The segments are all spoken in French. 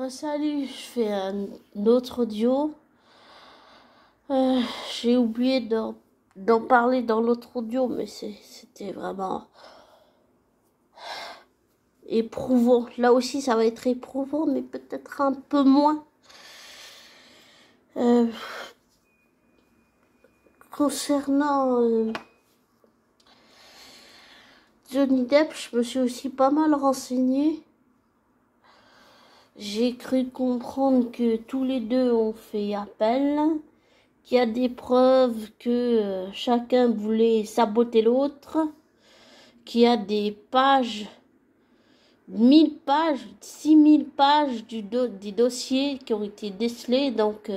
Salut, je fais un autre audio. J'ai oublié d'en parler dans l'autre audio, mais c'était vraiment éprouvant. Là aussi, ça va être éprouvant, mais peut-être un peu moins. Concernant Johnny Depp, je me suis aussi pas mal renseignée. J'ai cru comprendre que tous les deux ont fait appel, qu'il y a des preuves que chacun voulait saboter l'autre, qu'il y a des pages, 1000 pages, 6000 pages des dossiers qui ont été décelés, donc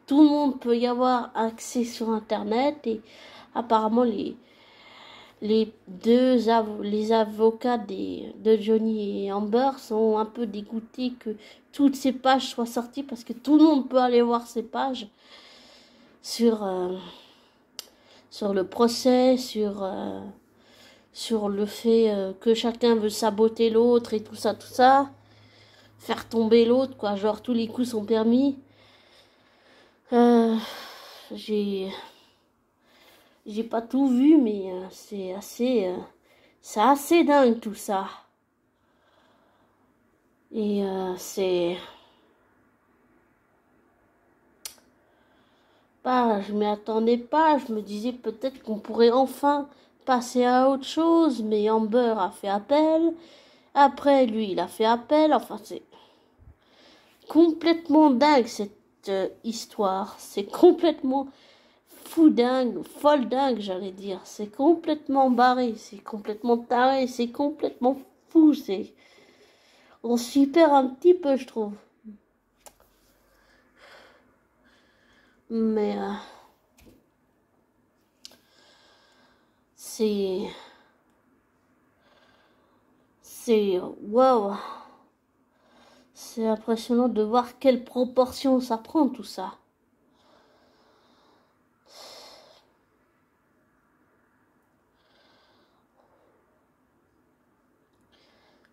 tout le monde peut y avoir accès sur Internet, et apparemment les avocats de Johnny et Amber sont un peu dégoûtés que toutes ces pages soient sorties, parce que tout le monde peut aller voir ces pages sur le procès, sur le fait que chacun veut saboter l'autre et tout ça, faire tomber l'autre, quoi, genre tous les coups sont permis. J'ai pas tout vu, mais c'est assez dingue tout ça. Et je m'y attendais pas, je me disais peut-être qu'on pourrait enfin passer à autre chose, mais Amber a fait appel, après lui il a fait appel, enfin c'est complètement dingue cette histoire, c'est complètement fou dingue, folle dingue j'allais dire, c'est complètement barré, c'est complètement taré, c'est complètement fou, on s'y perd un petit peu je trouve. Mais c'est waouh, c'est impressionnant de voir quelle proportion ça prend tout ça.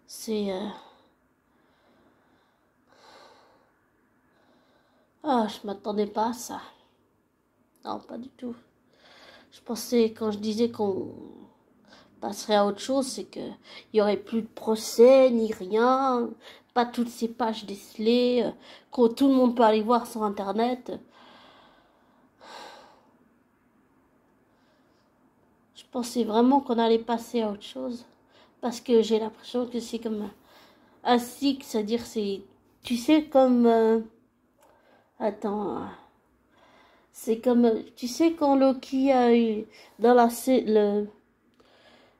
C'est je m'attendais pas à ça. Non, pas du tout. Je pensais, quand je disais qu'on passerait à autre chose, c'est que il y aurait plus de procès ni rien, pas toutes ces pages décelées, que tout le monde peut aller voir sur Internet. Je pensais vraiment qu'on allait passer à autre chose, parce que j'ai l'impression que c'est comme un cycle, c'est-à-dire tu sais, comme attends, c'est comme, tu sais, quand Loki a eu dans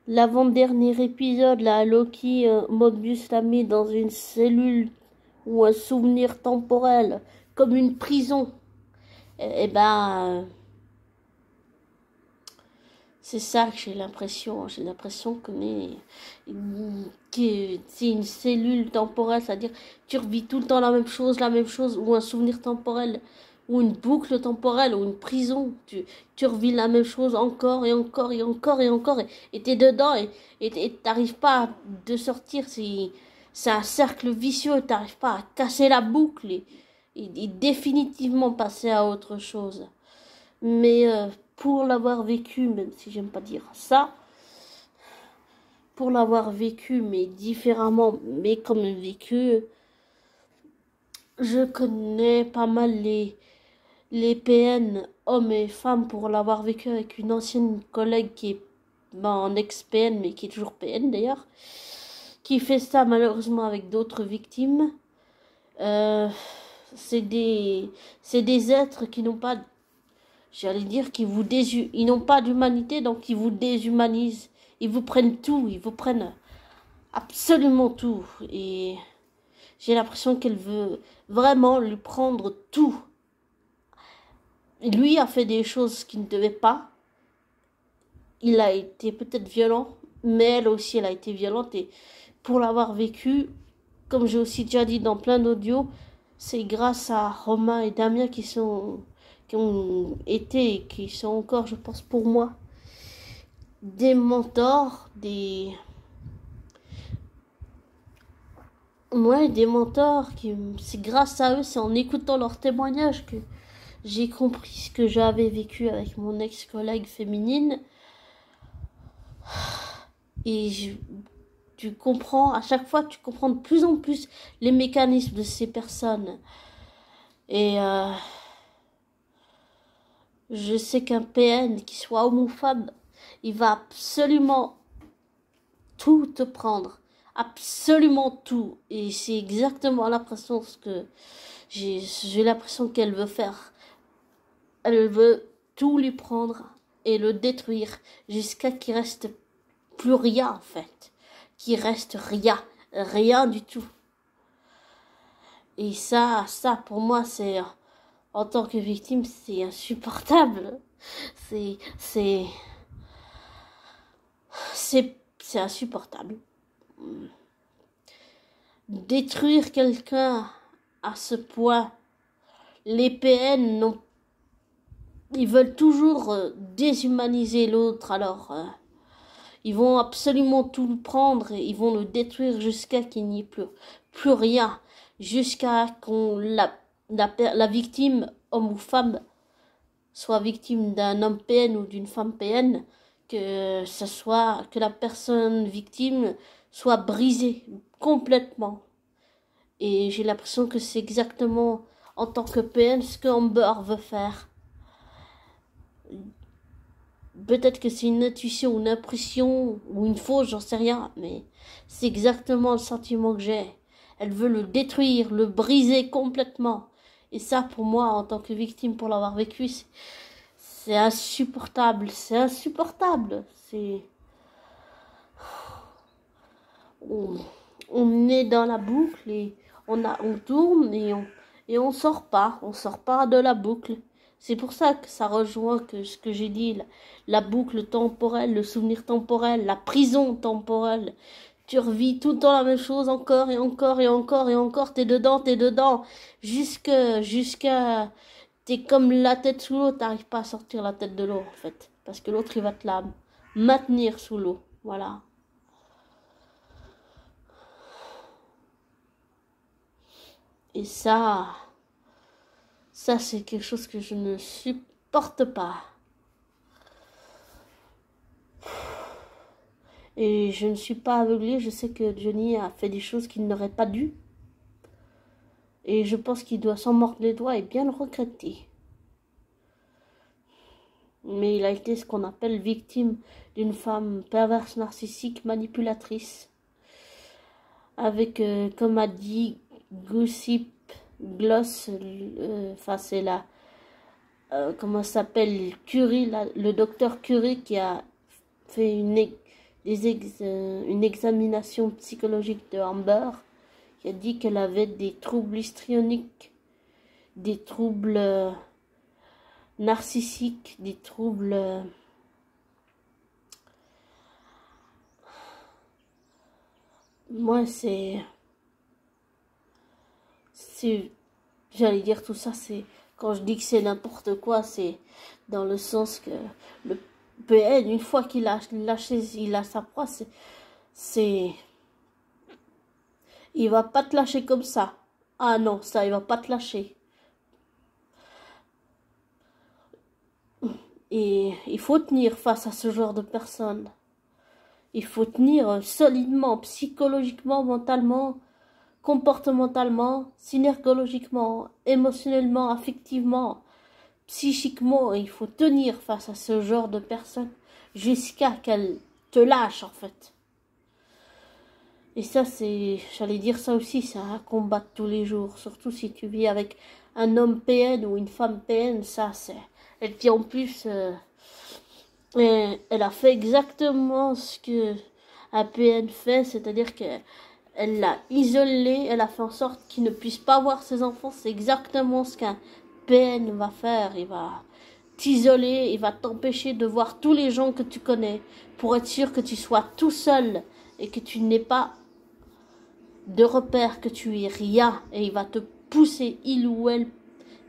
l'avant-dernier épisode, là, Loki, Mobius l'a mis dans une cellule ou un souvenir temporel, comme une prison. Et ben, c'est ça que j'ai l'impression. J'ai l'impression que c'est une cellule temporelle, c'est-à-dire tu revis tout le temps la même chose, ou un souvenir temporel, ou une boucle temporelle, ou une prison. Tu revis la même chose encore et encore et encore et encore, et t'es dedans, et t'arrives pas de sortir. C'est un cercle vicieux, t'arrives pas à casser la boucle et définitivement passer à autre chose. Mais pour l'avoir vécu, même si j'aime pas dire ça, pour l'avoir vécu, mais différemment, mais comme vécu, je connais pas mal les PN, hommes et femmes, pour l'avoir vécu avec une ancienne collègue qui est en ex-PN, mais qui est toujours PN d'ailleurs, qui fait ça malheureusement avec d'autres victimes. C'est des êtres qui n'ont pas, j'allais dire, ils n'ont pas d'humanité, donc ils vous déshumanisent. Ils vous prennent tout, ils vous prennent absolument tout. Et j'ai l'impression qu'elle veut vraiment lui prendre tout. Lui a fait des choses qu'il ne devait pas. Il a été peut-être violent, mais elle aussi, elle a été violente. Et pour l'avoir vécu, comme j'ai aussi déjà dit dans plein d'audios, c'est grâce à Romain et Damien qui ont été et qui sont encore, je pense, pour moi, des mentors, Ouais, des mentors, c'est grâce à eux, c'est en écoutant leurs témoignages que j'ai compris ce que j'avais vécu avec mon ex-collègue féminine. Et tu comprends, à chaque fois, tu comprends de plus en plus les mécanismes de ces personnes. Et je sais qu'un PN, qui soit homme ou femme, il va absolument tout te prendre. Absolument tout. Et c'est exactement l'impression que j'ai l'impression qu'elle veut faire. Elle veut tout lui prendre et le détruire jusqu'à qu'il reste plus rien en fait. Qu'il reste rien. Rien du tout. Et ça pour moi c'est, en tant que victime, c'est insupportable. C'est, c'est, c'est insupportable. Détruire quelqu'un à ce point, les PN ils veulent toujours déshumaniser l'autre, alors ils vont absolument tout prendre et ils vont le détruire jusqu'à qu'il n'y ait plus rien, jusqu'à qu'on la victime, homme ou femme, soit victime d'un homme PN ou d'une femme PN, que la personne victime soit brisée complètement. Et j'ai l'impression que c'est exactement, en tant que PN, ce que Amber veut faire. Peut-être que c'est une intuition, une impression, ou une fausse, j'en sais rien, mais c'est exactement le sentiment que j'ai. Elle veut le détruire, le briser complètement. Et ça, pour moi, en tant que victime, pour l'avoir vécu, c'est insupportable. C'est insupportable. On est dans la boucle et on tourne et on sort pas. On sort pas de la boucle. C'est pour ça que ça rejoint ce que j'ai dit, la boucle temporelle, le souvenir temporel, la prison temporelle. Tu revis tout le temps la même chose, encore et encore et encore et encore, t'es dedans, jusqu'à, t'es comme la tête sous l'eau, t'arrives pas à sortir la tête de l'eau, en fait. Parce que l'autre, il va te la maintenir sous l'eau, voilà. Et ça c'est quelque chose que je ne supporte pas. Et je ne suis pas aveuglée, je sais que Johnny a fait des choses qu'il n'aurait pas dû. Et je pense qu'il doit s'en mordre les doigts et bien le regretter. Mais il a été ce qu'on appelle victime d'une femme perverse, narcissique, manipulatrice. Avec, comme a dit Gossip Gloss, enfin c'est la... comment s'appelle, Curie, le docteur Curie qui a fait une examination psychologique de Amber, qui a dit qu'elle avait des troubles histrioniques, des troubles narcissiques, des troubles moi j'allais dire tout ça, c'est quand je dis que c'est n'importe quoi, c'est dans le sens que le PN, une fois qu'il a sa proie, il va pas te lâcher comme ça. Ah non, ça, il va pas te lâcher. Et il faut tenir face à ce genre de personnes. Il faut tenir solidement, psychologiquement, mentalement, comportementalement, synergologiquement, émotionnellement, affectivement, psychiquement. Il faut tenir face à ce genre de personnes jusqu'à qu'elles te lâchent, en fait. Et ça, j'allais dire ça aussi, c'est un combat de tous les jours. Surtout si tu vis avec un homme PN ou une femme PN, et puis en plus, elle a fait exactement ce que un PN fait, c'est-à-dire qu'elle l'a isolé, elle a fait en sorte qu'il ne puisse pas voir ses enfants. C'est exactement ce qu'un PN va faire. Il va t'isoler, il va t'empêcher de voir tous les gens que tu connais, pour être sûr que tu sois tout seul et que tu n'aies pas de repères, que tu aies rien, et il va te pousser, il ou elle,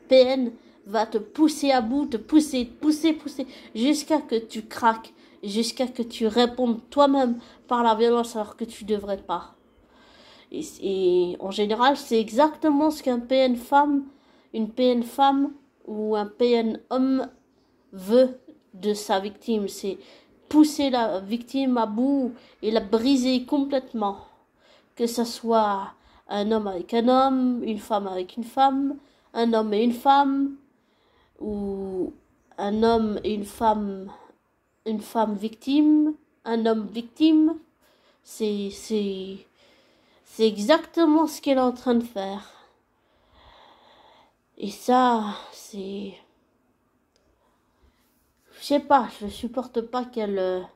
PN, va te pousser à bout, te pousser, jusqu'à que tu craques, jusqu'à que tu répondes toi-même par la violence alors que tu devrais pas. Et en général, c'est exactement ce qu'un PN femme, une PN femme ou un PN homme veut de sa victime. C'est pousser la victime à bout et la briser complètement. Que ce soit un homme avec un homme, une femme avec une femme, un homme et une femme, ou un homme et une femme victime, un homme victime. C'est exactement ce qu'elle est en train de faire. Et ça, c'est... Je sais pas, je supporte pas qu'elle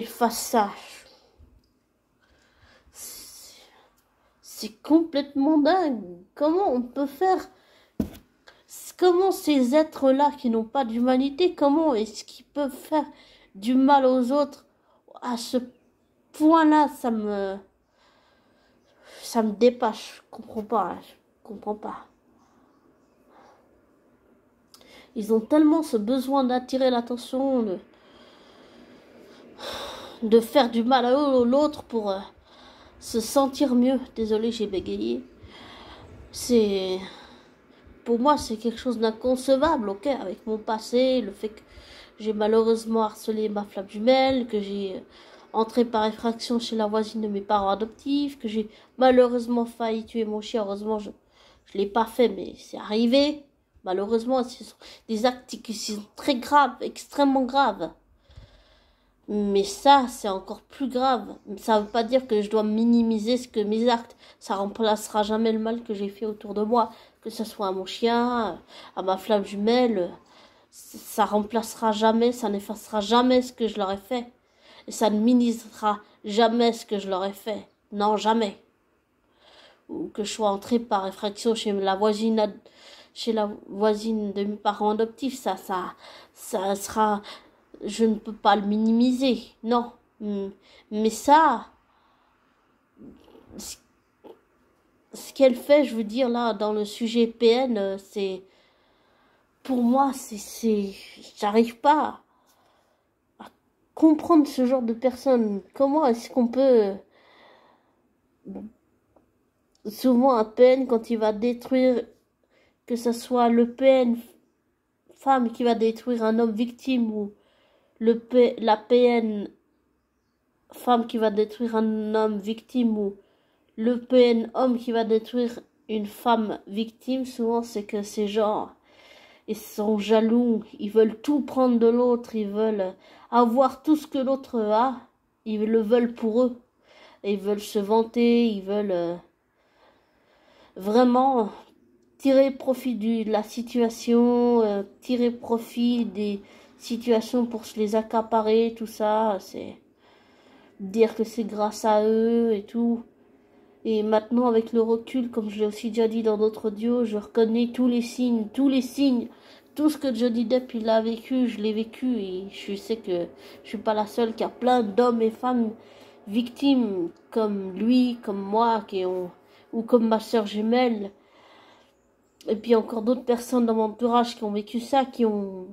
fasse ça. C'est complètement dingue. Comment on peut faire... Comment ces êtres-là qui n'ont pas d'humanité, comment est-ce qu'ils peuvent faire du mal aux autres à ce point-là? Ça me dépasse. Je comprends pas. Je comprends pas. Ils ont tellement ce besoin d'attirer l'attention, de faire du mal à l'autre pour se sentir mieux. Désolée, j'ai bégayé. Pour moi, c'est quelque chose d'inconcevable, ok, avec mon passé, le fait que j'ai malheureusement harcelé ma flamme jumelle, que j'ai entré par effraction chez la voisine de mes parents adoptifs, que j'ai malheureusement failli tuer mon chien. Heureusement, je l'ai pas fait, mais c'est arrivé. Malheureusement, ce sont des actes qui sont très graves, extrêmement graves. Mais ça, c'est encore plus grave. Ça veut pas dire que je dois minimiser ce que mes actes. Ça remplacera jamais le mal que j'ai fait autour de moi. Que ce soit à mon chien, à ma flamme jumelle. Ça remplacera jamais, ça n'effacera jamais ce que je leur ai fait. Et ça ne minimisera jamais ce que je leur ai fait. Non, jamais. Ou que je sois entrée par effraction chez la voisine de mes parents adoptifs. Ça sera... Je ne peux pas le minimiser, non. Mais ça, ce qu'elle fait, je veux dire, là, dans le sujet PN, c'est... Pour moi, j'arrive pas à comprendre ce genre de personne. Comment est-ce qu'on peut... Souvent, un PN, quand il va détruire... Que ce soit le PN femme qui va détruire un homme victime ou la PN femme qui va détruire un homme victime ou le PN homme qui va détruire une femme victime, souvent c'est que ces gens, ils sont jaloux, ils veulent tout prendre de l'autre, ils veulent avoir tout ce que l'autre a, ils le veulent pour eux, et ils veulent se vanter, ils veulent vraiment tirer profit de la situation, tirer profit des situations pour se les accaparer, tout ça, c'est dire que c'est grâce à eux et tout. Et maintenant, avec le recul, comme je l'ai aussi déjà dit dans d'autres audios, je reconnais tous les signes, tout ce que Johnny Depp il a vécu, je l'ai vécu et je sais que je suis pas la seule, qu'il y a plein d'hommes et femmes victimes comme lui, comme moi, ou comme ma sœur jumelle. Et puis encore d'autres personnes dans mon entourage qui ont vécu ça, qui ont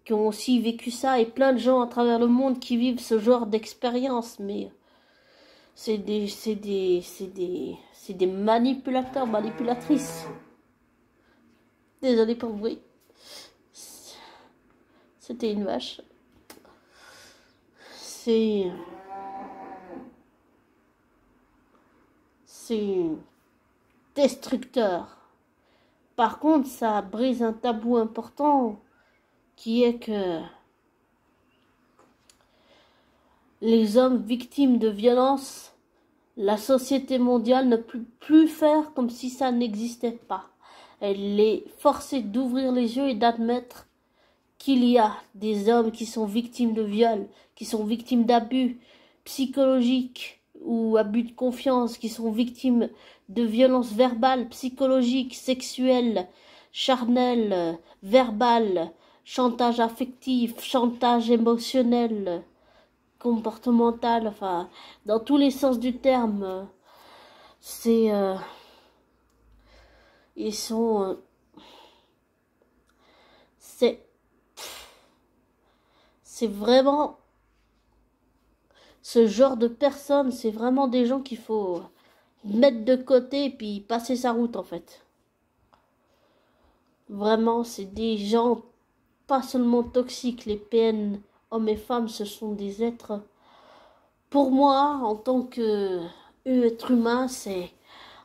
aussi vécu ça, et plein de gens à travers le monde qui vivent ce genre d'expérience. Mais c'est des manipulateurs, manipulatrices. Désolée pour le bruit. C'était une vache. C'est destructeur. Par contre, ça brise un tabou important qui est que les hommes victimes de violences, la société mondiale ne peut plus faire comme si ça n'existait pas. Elle est forcée d'ouvrir les yeux et d'admettre qu'il y a des hommes qui sont victimes de viols, qui sont victimes d'abus psychologiques ou abus de confiance, qui sont victimes de violences verbales, psychologiques, sexuelles, charnelles, verbales, chantage affectif, chantage émotionnel, comportemental, enfin, dans tous les sens du terme. Ils sont... c'est vraiment... Ce genre de personnes, c'est vraiment des gens qu'il faut mettre de côté et puis passer sa route en fait. Vraiment, c'est des gens pas seulement toxiques, les PN, hommes et femmes, ce sont des êtres. Pour moi, en tant que être humain, c'est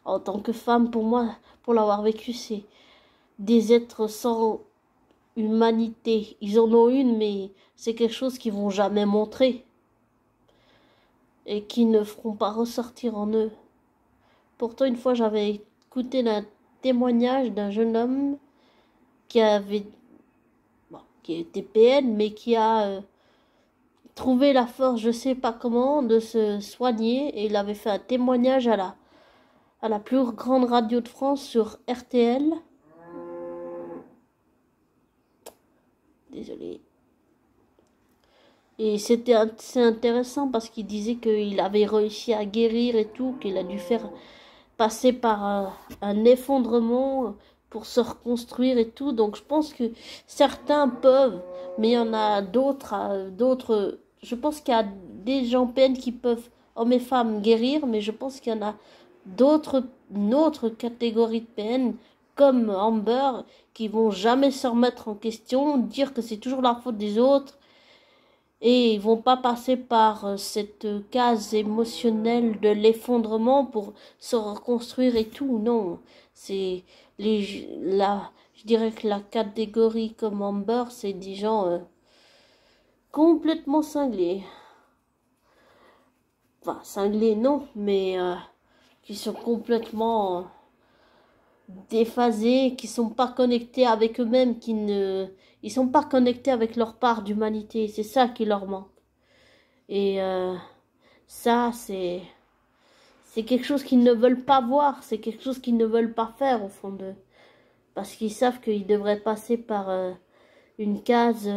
en tant que femme, pour moi, pour l'avoir vécu, c'est des êtres sans humanité. Ils en ont une, mais c'est quelque chose qu'ils vont jamais montrer et qui ne feront pas ressortir en eux. Pourtant, une fois, j'avais écouté un témoignage d'un jeune homme qui avait, bon, qui était PN, mais qui a trouvé la force, je sais pas comment, de se soigner, et il avait fait un témoignage à la plus grande radio de France sur RTL. Désolé. Et c'est intéressant parce qu'il disait qu'il avait réussi à guérir et tout, qu'il a dû faire passer par un effondrement pour se reconstruire et tout. Donc je pense que certains peuvent, mais il y en a d'autres. Je pense qu'il y a des gens PN qui peuvent, hommes et femmes, guérir, mais je pense qu'il y en a une autre catégorie de PN comme Amber qui vont jamais se remettre en question, dire que c'est toujours la faute des autres. Et ils vont pas passer par cette case émotionnelle de l'effondrement pour se reconstruire et tout. Non, c'est je dirais que la catégorie comme Amber, c'est des gens complètement cinglés. Enfin, cinglés non, mais qui sont complètement déphasés, qui sont pas connectés avec eux-mêmes, ils sont pas connectés avec leur part d'humanité. C'est ça qui leur manque. Et ça, c'est quelque chose qu'ils ne veulent pas voir, c'est quelque chose qu'ils ne veulent pas faire au fond d'eux. Parce qu'ils savent qu'ils devraient passer par une case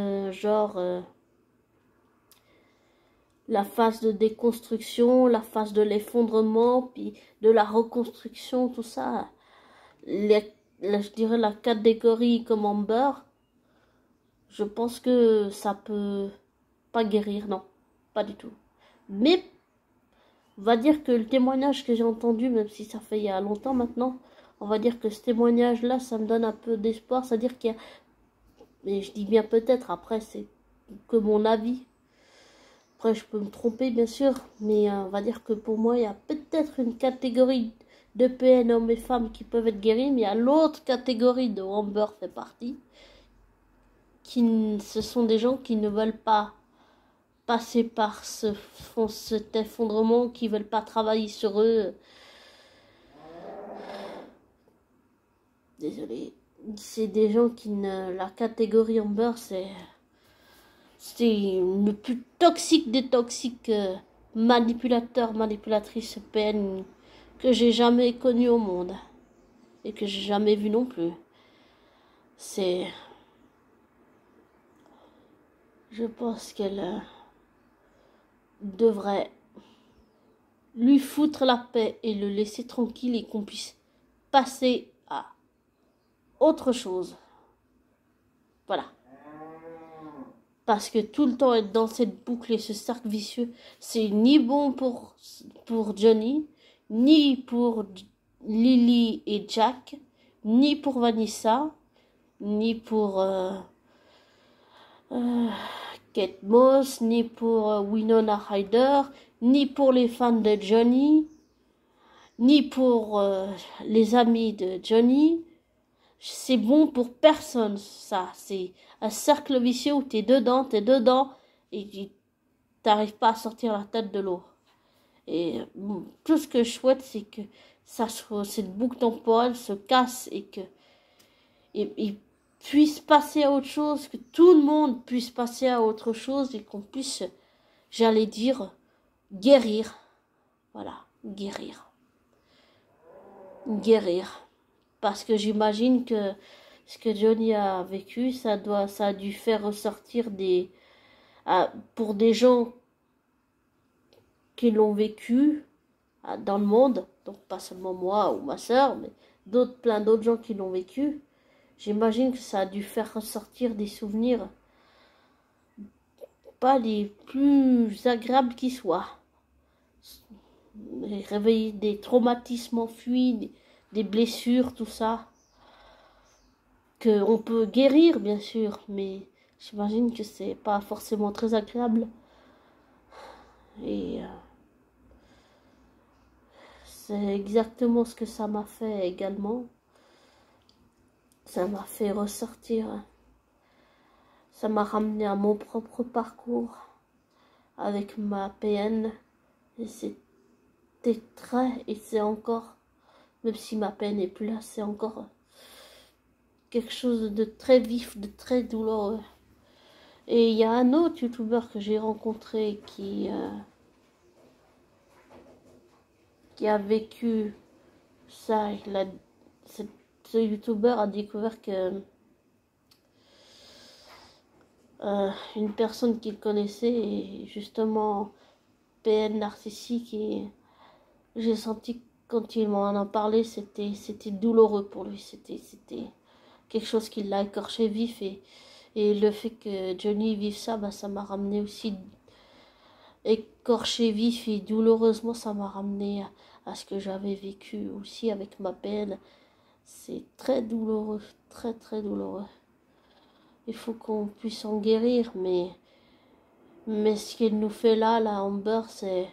la phase de déconstruction, la phase de l'effondrement, puis de la reconstruction, tout ça. Je dirais la catégorie comme Amber, je pense que ça peut pas guérir, non, pas du tout. Mais on va dire que le témoignage que j'ai entendu, même si ça fait il y a longtemps maintenant, on va dire que ce témoignage-là, ça me donne un peu d'espoir. C'est-à-dire qu'il y a, mais je dis bien peut-être, après c'est que mon avis. Après je peux me tromper bien sûr, mais on va dire que pour moi, il y a peut-être une catégorie de PN hommes et femmes qui peuvent être guéris, mais il y a l'autre catégorie dont Amber fait partie, ce sont des gens qui ne veulent pas passer par cet effondrement, qui veulent pas travailler sur eux. Désolé. C'est des gens qui ne... La catégorie Amber, c'est le plus toxique des toxiques manipulateurs, manipulatrices PN que j'ai jamais connu au monde. Et que j'ai jamais vu non plus. C'est... Je pense qu'elle devrait lui foutre la paix et le laisser tranquille et qu'on puisse passer à autre chose. Voilà. Parce que tout le temps être dans cette boucle et ce cercle vicieux, c'est ni bon pour Johnny, ni pour Lily et Jack, ni pour Vanessa, ni pour Kate Moss, ni pour Winona Ryder, ni pour les fans de Johnny, ni pour les amis de Johnny. C'est bon pour personne, ça. C'est un cercle vicieux où t'es dedans, et t'arrives pas à sortir la tête de l'eau. Et tout ce que je souhaite, c'est que cette boucle temporelle se casse et que et puisse passer à autre chose, que tout le monde puisse passer à autre chose et qu'on puisse, j'allais dire, guérir. Voilà, guérir. Guérir. Parce que j'imagine que ce que Johnny a vécu, ça a dû faire ressortir pour des gens qui l'ont vécu dans le monde, donc pas seulement moi ou ma soeur, mais plein d'autres gens qui l'ont vécu. J'imagine que ça a dû faire ressortir des souvenirs pas les plus agréables qui soient. réveiller des traumatismes enfuis, des blessures, tout ça. Qu'on peut guérir, bien sûr, mais j'imagine que c'est pas forcément très agréable. Et c'est exactement ce que ça m'a fait également. Ça m'a fait ressortir. Ça m'a ramené à mon propre parcours avec ma PN. Et c'était très, et c'est encore, même si ma PN n'est plus là, c'est encore quelque chose de très vif, de très douloureux. Et il y a un autre youtubeur que j'ai rencontré qui a vécu ça. Ce youtubeur a découvert que une personne qu'il connaissait est justement PN narcissique, et j'ai senti que quand il m'en a parlé, c'était douloureux pour lui. C'était quelque chose qui l'a écorché vif, et le fait que Johnny vive ça, bah, ça m'a ramené aussi écorché vif, et douloureusement ça m'a ramené à ce que j'avais vécu aussi avec ma peine. C'est très douloureux, très très douloureux. Il faut qu'on puisse en guérir, mais ce qu'il nous fait là Amber, c'est...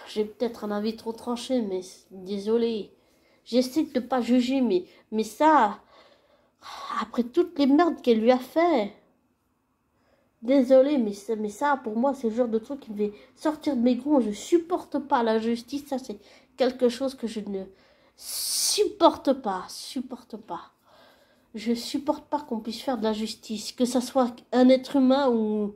J'ai peut-être un avis trop tranché, mais désolé. J'essaie de ne pas juger, mais ça, après toutes les merdes qu'elle lui a fait... Désolé, mais ça, pour moi, c'est le genre de truc qui me fait sortir de mes gonds. Je supporte pas la justice. Ça, c'est quelque chose que je ne supporte pas. Je supporte pas qu'on puisse faire de la justice. Que ça soit un être humain ou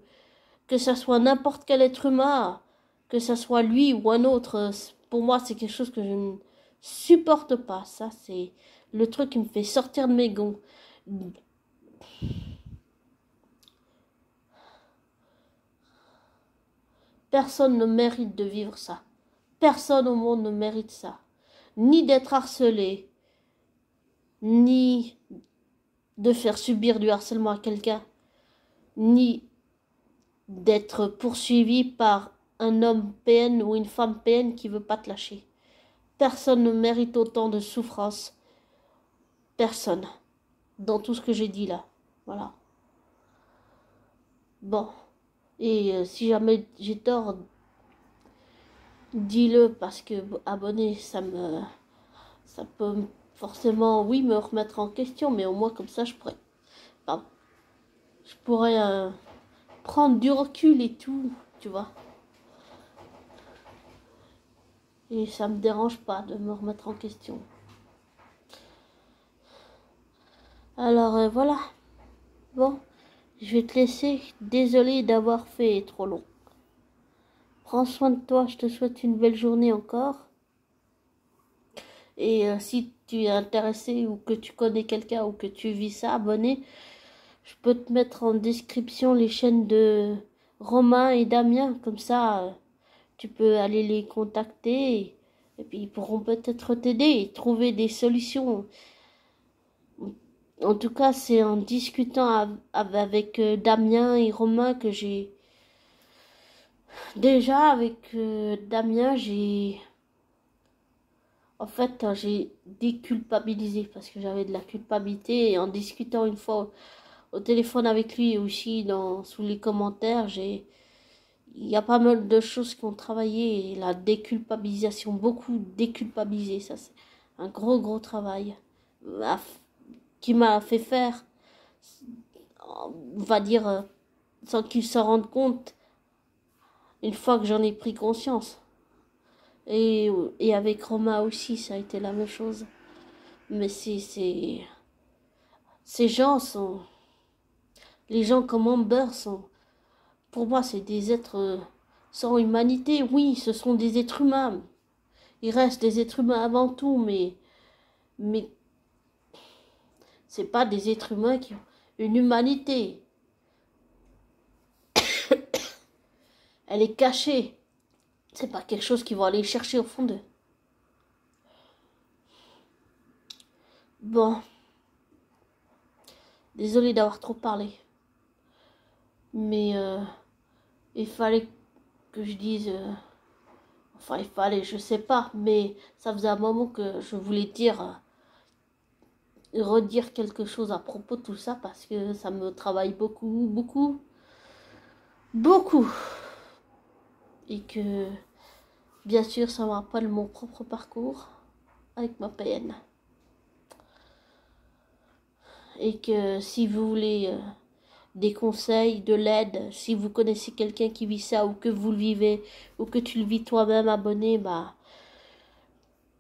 que ça soit n'importe quel être humain. Que ça soit lui ou un autre. Pour moi, c'est quelque chose que je ne supporte pas. Ça, c'est le truc qui me fait sortir de mes gonds. Personne ne mérite de vivre ça. Personne au monde ne mérite ça. Ni d'être harcelé, ni de faire subir du harcèlement à quelqu'un, ni d'être poursuivi par un homme PN ou une femme PN qui veut pas te lâcher. Personne ne mérite autant de souffrance. Personne. Dans tout ce que j'ai dit là. Voilà. Bon. Et si jamais j'ai tort, dis-le, parce que abonner, ça peut forcément, oui, me remettre en question, mais au moins comme ça, je pourrais prendre du recul et tout, tu vois. Et ça me dérange pas de me remettre en question. Alors voilà. Bon, je vais te laisser. Désolée d'avoir fait trop long. Prends soin de toi, je te souhaite une belle journée encore. Et si tu es intéressé ou que tu connais quelqu'un ou que tu vis ça, abonné, je peux te mettre en description les chaînes de Romain et Damien. Comme ça, tu peux aller les contacter et puis ils pourront peut-être t'aider et trouver des solutions. En tout cas, c'est en discutant avec Damien et Romain que j'ai... Déjà, avec Damien, En fait, j'ai déculpabilisé parce que j'avais de la culpabilité. Et en discutant une fois au téléphone avec lui et aussi sous les commentaires, il y a pas mal de choses qui ont travaillé. Et la déculpabilisation, beaucoup déculpabilisé. Ça, c'est un gros travail qui m'a fait faire, on va dire, sans qu'il s'en rende compte, une fois que j'en ai pris conscience. Et avec Romain aussi, ça a été la même chose. Mais ces gens sont... Les gens comme Amber sont... Pour moi, c'est des êtres sans humanité. Oui, ce sont des êtres humains. Ils restent des êtres humains avant tout, mais c'est pas des êtres humains qui ont une humanité. Elle est cachée. C'est pas quelque chose qu'ils vont aller chercher au fond d'eux. Bon. Désolée d'avoir trop parlé. Mais il fallait que je dise Enfin, il fallait, je sais pas, mais ça faisait un moment que je voulais dire, redire quelque chose à propos de tout ça parce que ça me travaille beaucoup, beaucoup, beaucoup. Et que, bien sûr, ça me rappelle mon propre parcours avec ma PN. Et que si vous voulez des conseils, de l'aide, si vous connaissez quelqu'un qui vit ça ou que vous le vivez ou que tu le vis toi-même abonné, bah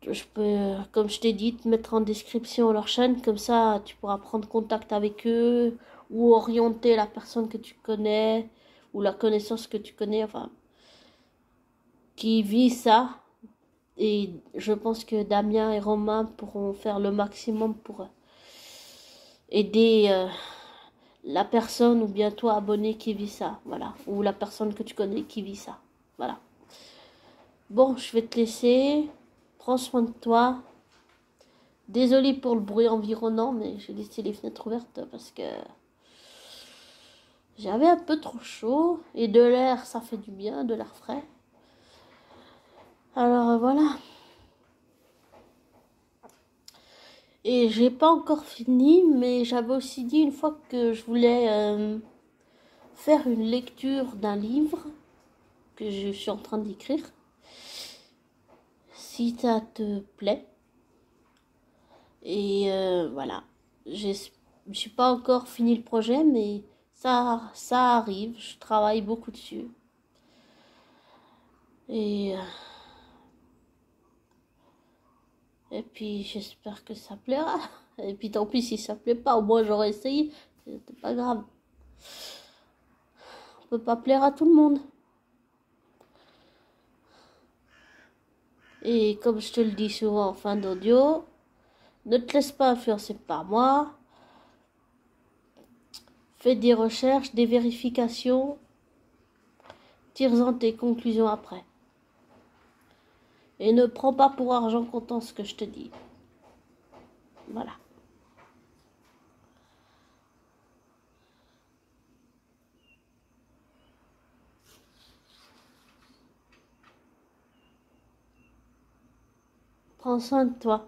je peux, comme je t'ai dit, te mettre en description leur chaîne, comme ça tu pourras prendre contact avec eux ou orienter la personne que tu connais ou la connaissance que tu connais, enfin, qui vit ça. Et je pense que Damien et Romain pourront faire le maximum pour aider la personne ou bien toi abonné qui vit ça, voilà, ou la personne que tu connais qui vit ça, voilà. Bon, je vais te laisser, prends soin de toi. Désolée pour le bruit environnant, mais j'ai laissé les fenêtres ouvertes parce que j'avais un peu trop chaud et de l'air, ça fait du bien, de l'air frais. Alors voilà. Et j'ai pas encore fini, mais j'avais aussi dit une fois que je voulais faire une lecture d'un livre que je suis en train d'écrire. Si ça te plaît. Et voilà. Je n'ai pas encore fini le projet, mais ça arrive. Je travaille beaucoup dessus. Et, et puis j'espère que ça plaira. Et puis tant pis si ça plaît pas, au moins j'aurais essayé. C'est pas grave. On peut pas plaire à tout le monde. Et comme je te le dis souvent en fin d'audio, ne te laisse pas influencer par moi. Fais des recherches, des vérifications. Tire-en tes conclusions après. Et ne prends pas pour argent comptant ce que je te dis. Voilà. Prends soin de toi.